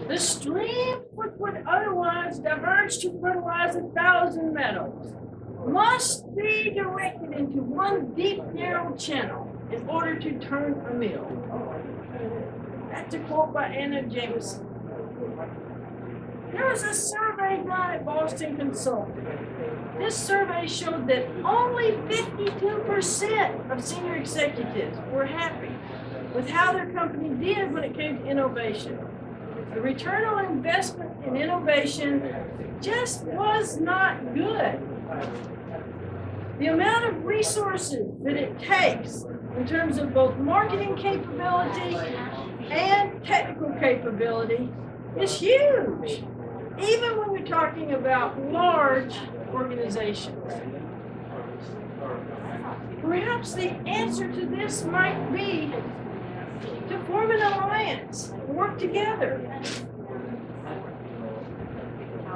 The stream which would otherwise diverge to fertilize 1,000 meadows must be directed into one deep, narrow channel in order to turn a mill. That's a quote by Anna Jameson. There was a survey done at Boston Consulting. This survey showed that only 52% of senior executives were happy with how their company did when it came to innovation. The return on investment in innovation just was not good. The amount of resources that it takes in terms of both marketing capability and technical capability is huge, even when you're talking about large organizations. Perhaps the answer to this might be to form an alliance, work together.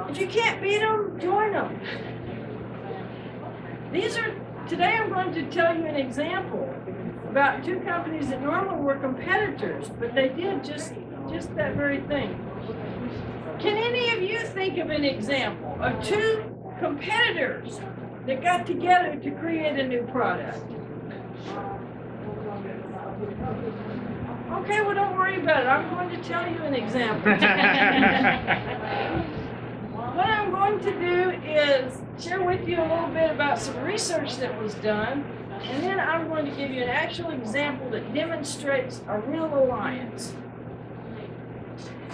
If you can't beat them, join them. Today I'm going to tell you an example about two companies that normally were competitors, but they did just that very thing. Can any of you think of an example of two competitors that got together to create a new product? Okay, well, don't worry about it. I'm going to tell you an example. What I'm going to do is share with you a little bit about some research that was done, and then I'm going to give you an actual example that demonstrates a real alliance.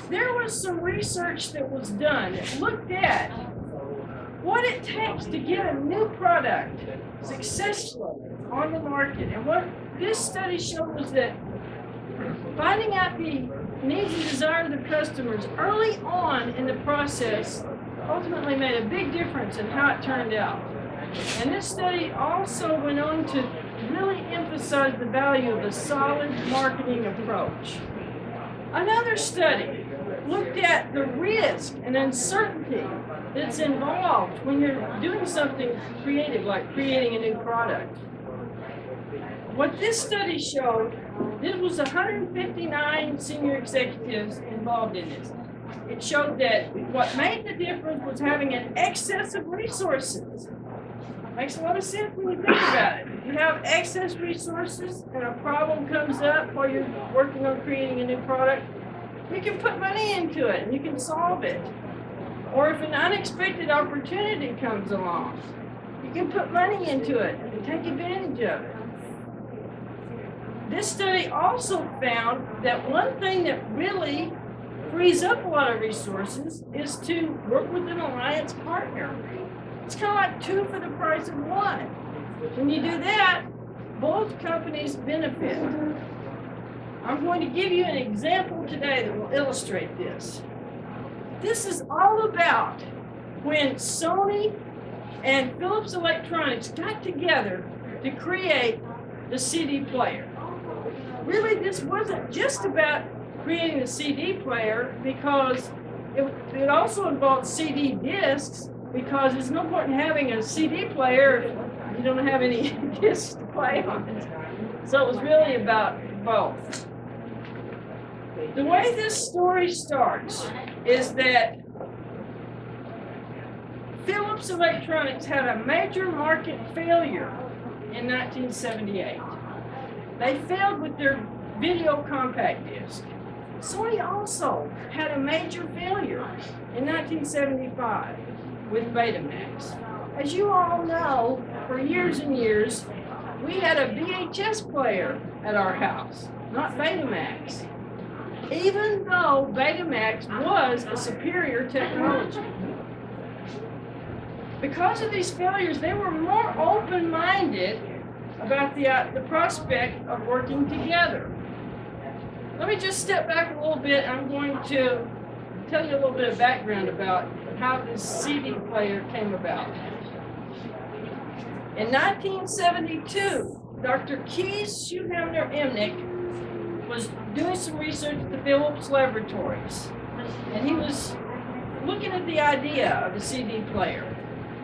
There was some research that was done that looked at what it takes to get a new product successfully on the market. And what this study showed was that finding out the needs and desires of the customers early on in the process ultimately made a big difference in how it turned out. And this study also went on to really emphasize the value of a solid marketing approach. Another study looked at the risk and uncertainty that's involved when you're doing something creative, like creating a new product. What this study showed, there was 159 senior executives involved in this. It showed that what made the difference was having an excess of resources. Makes a lot of sense when you think about it. If you have excess resources and a problem comes up while you're working on creating a new product, you can put money into it and you can solve it. Or if an unexpected opportunity comes along, you can put money into it and take advantage of it. This study also found that one thing that really frees up a lot of resources is to work with an alliance partner. It's kind of like two for the price of one. When you do that, both companies benefit. I'm going to give you an example today that will illustrate this. This is all about when Sony and Philips Electronics got together to create the CD player. Really, this wasn't just about creating the CD player, because it also involved CD discs, because it's no point in having a CD player if you don't have any discs to play on it. So it was really about both. The way this story starts is that Philips Electronics had a major market failure in 1978. They failed with their video compact disc. Sony also had a major failure in 1975 with Betamax. As you all know, for years and years, we had a VHS player at our house, not Betamax, even though Betamax was a superior technology. Because of these failures, they were more open-minded about the prospect of working together. Let me just step back a little bit. I'm going to tell you a little bit of background about how this CD player came about. In 1972, Dr. Kees Schuhamner-Emnick was doing some research at the Philips laboratories, and he was looking at the idea of a CD player.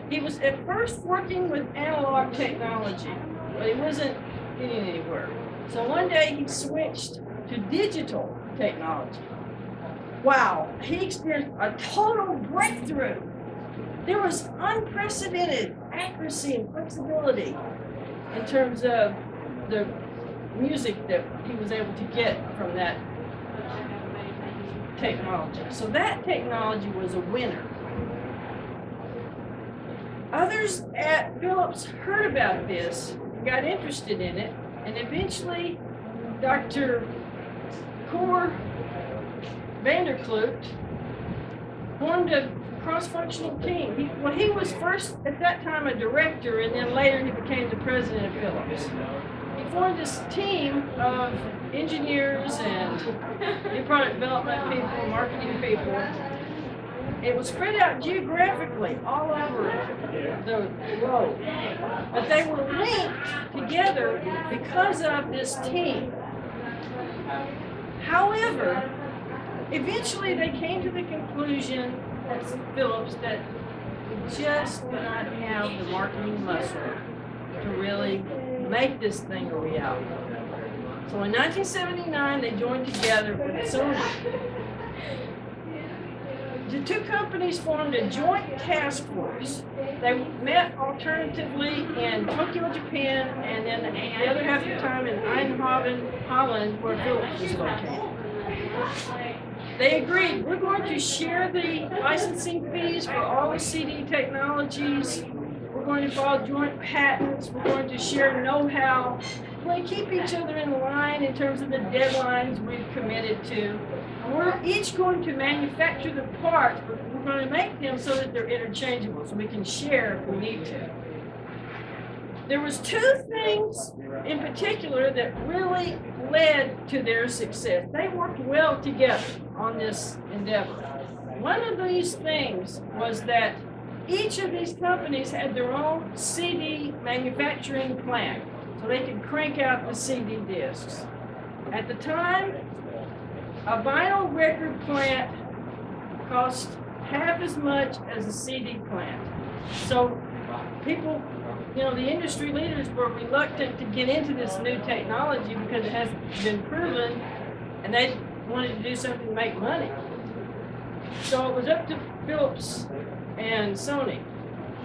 He was at first working with analog technology, but he wasn't getting anywhere. So one day he switched to digital technology. wow, he experienced a total breakthrough. There was unprecedented accuracy and flexibility in terms of the music that he was able to get from that technology. So that technology was a winner. Others at Philips heard about this, got interested in it, and eventually Dr. Cor Vanderkloot formed a cross-functional team. He was first at that time a director, and then later he became the president of Philips. He formed this team of engineers and new product development people, marketing people. It was spread out geographically all over the globe, but they were linked together because of this team. However, eventually they came to the conclusion at Philips that we just did not have the marketing muscle to really make this thing a reality. So in 1979, they joined together with Sony. The two companies formed a joint task force. They met alternatively in Tokyo, Japan, and then the other half of the time in Eindhoven, Holland, where Philips was located. They agreed, we're going to share the licensing fees for all the CD technologies. We're going to file joint patents. We're going to share know-how. We're going to keep each other in line in terms of the deadlines we've committed to. We're each going to manufacture the parts, but we're going to make them so that they're interchangeable, so we can share if we need to. There was two things in particular that really led to their success. They worked well together on this endeavor. One of these things was that each of these companies had their own CD manufacturing plant, so they could crank out the CD discs. At the time, a vinyl record plant cost half as much as a CD plant. So people, the industry leaders were reluctant to get into this new technology because it hasn't been proven, and they wanted to do something to make money. So it was up to Philips and Sony.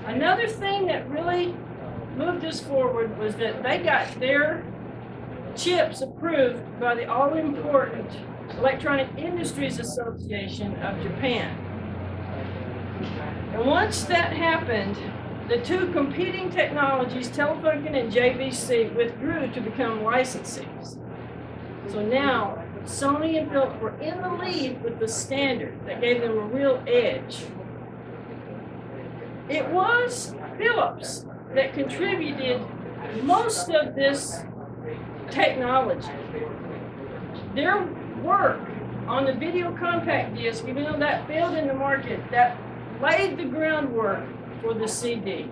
Another thing that really moved us forward was that they got their chips approved by the all-important Electronic Industries Association of Japan. And once that happened, the two competing technologies, Telefunken and JVC, withdrew to become licensees. So now, Sony and Philips were in the lead with the standard that gave them a real edge. It was Philips that contributed most of this technology. Their work on the video compact disc, even though that failed in the market, that laid the groundwork for the CD.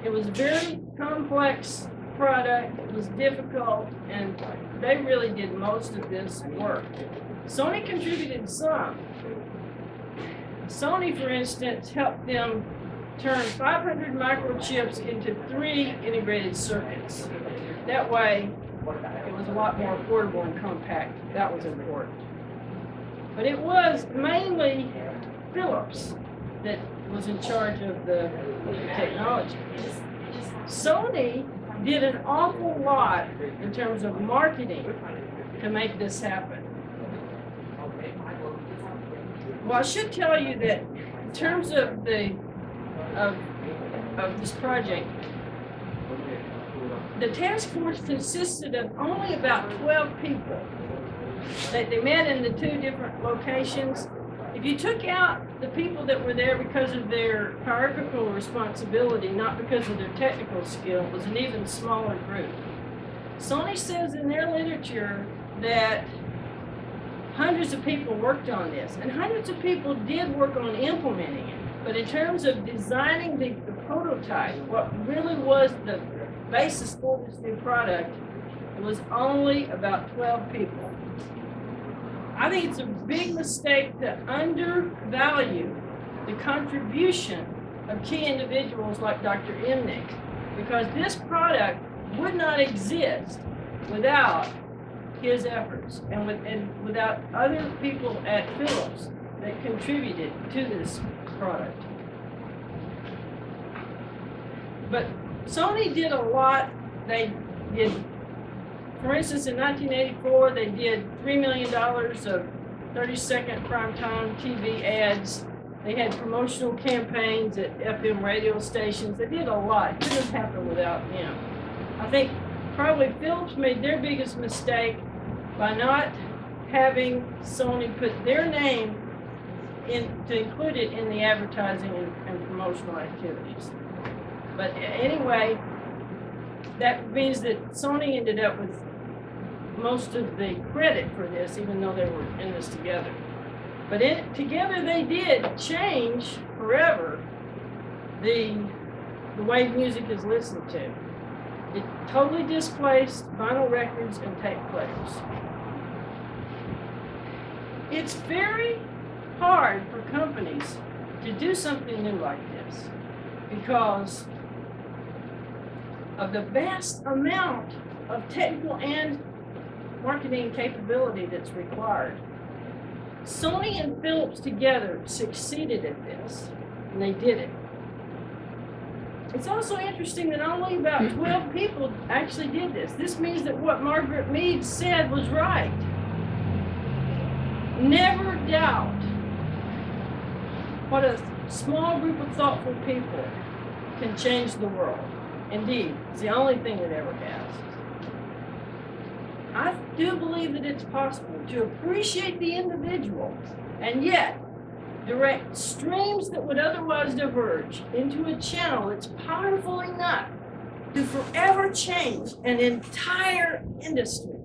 It was a very complex product, it was difficult, and they really did most of this work. Sony contributed some. Sony, for instance, helped them turn 500 microchips into 3 integrated circuits. That way, it was a lot more affordable and compact. That was important. But it was mainly Philips that was in charge of the technology. Sony did an awful lot in terms of marketing to make this happen. Well, I should tell you that in terms of of this project, the task force consisted of only about 12 people. They met in the 2 different locations. If you took out the people that were there because of their hierarchical responsibility, not because of their technical skill, it was an even smaller group. Sony says in their literature that hundreds of people worked on this, and hundreds of people did work on implementing it. But in terms of designing the prototype, what really was the basis for this new product, it was only about 12 people. I think it's a big mistake to undervalue the contribution of key individuals like Dr. Imnig, because this product would not exist without his efforts and without other people at Philips that contributed to this product. But Sony did a lot. They did, for instance, in 1984, they did $3 million of 30-second primetime TV ads. They had promotional campaigns at FM radio stations. They did a lot. It couldn't have happened without him. I think probably Philips made their biggest mistake by not having Sony put their name in to include it in the advertising and promotional activities. But anyway, that means that Sony ended up with most of the credit for this, even though they were in this together. But together they did change forever the way music is listened to. It totally displaced vinyl records and tape players. It's very hard for companies to do something new like this because of the vast amount of technical and marketing capability that's required. Sony and Philips together succeeded at this, and they did it. It's also interesting that only about 12 people actually did this. This means that what Margaret Mead said was right. Never doubt what a small group of thoughtful people can change the world. Indeed, it's the only thing that ever has. I do believe that it's possible to appreciate the individual and yet direct streams that would otherwise diverge into a channel that's powerful enough to forever change an entire industry.